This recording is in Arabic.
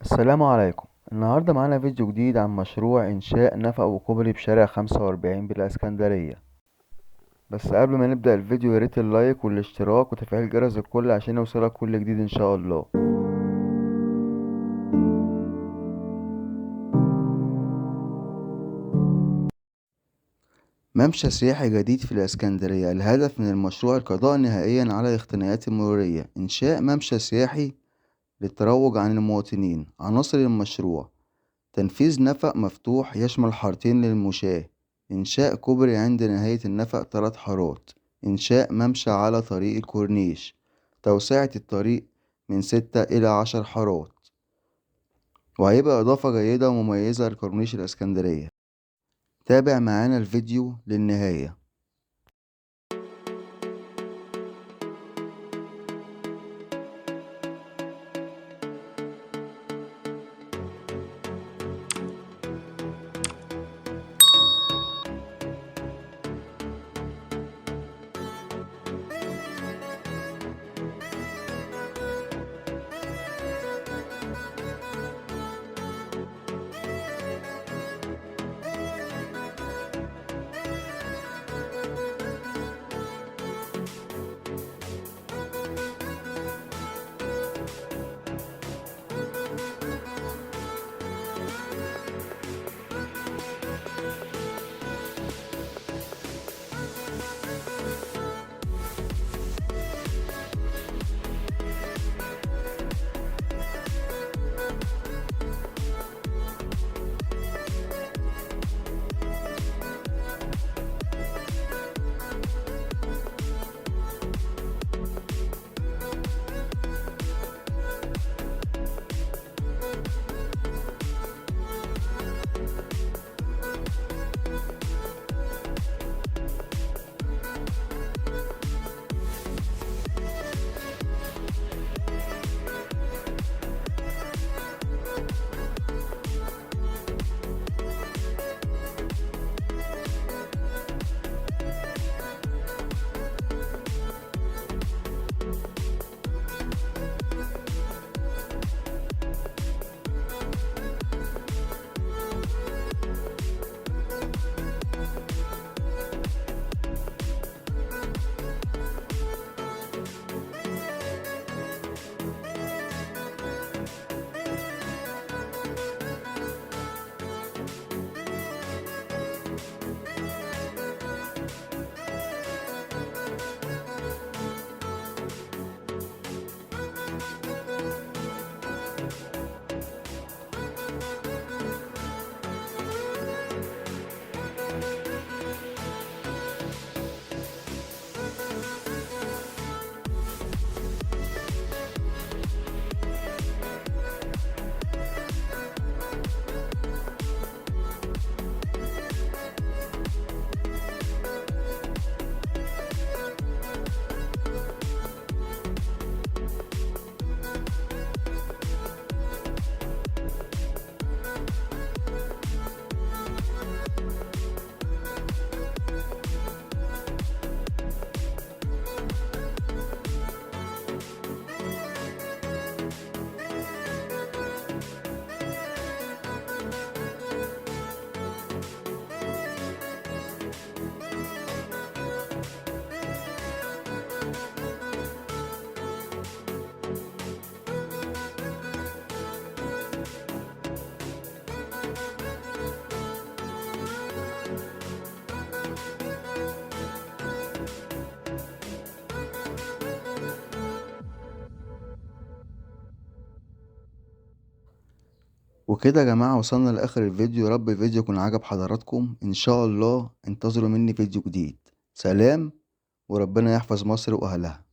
السلام عليكم. النهاردة معانا فيديو جديد عن مشروع إنشاء نفق وكوبري بشارع 45 بالإسكندرية. بس قبل ما نبدأ الفيديو ياريت اللايك والاشتراك وتفعيل جرس الكل عشان يوصلك كل جديد إن شاء الله. ممشى سياحي جديد في الإسكندرية. الهدف من المشروع القضاء نهائيا على الاختناقات المرورية. إنشاء ممشى سياحي للتروج عن المواطنين. عناصر المشروع: تنفيذ نفق مفتوح يشمل حارتين للمشاة، إنشاء كوبري عند نهاية النفق 3 حارات، إنشاء ممشى على طريق الكورنيش، توسعة الطريق من 6 إلى 10 حارات، وهيبقى إضافة جيدة ومميزة لكورنيش الإسكندرية. تابع معانا الفيديو للنهاية. وكده يا جماعة وصلنا لآخر الفيديو. يا رب الفيديو يكون عجب حضراتكم. إن شاء الله انتظروا مني فيديو جديد. سلام، وربنا يحفظ مصر وأهلها.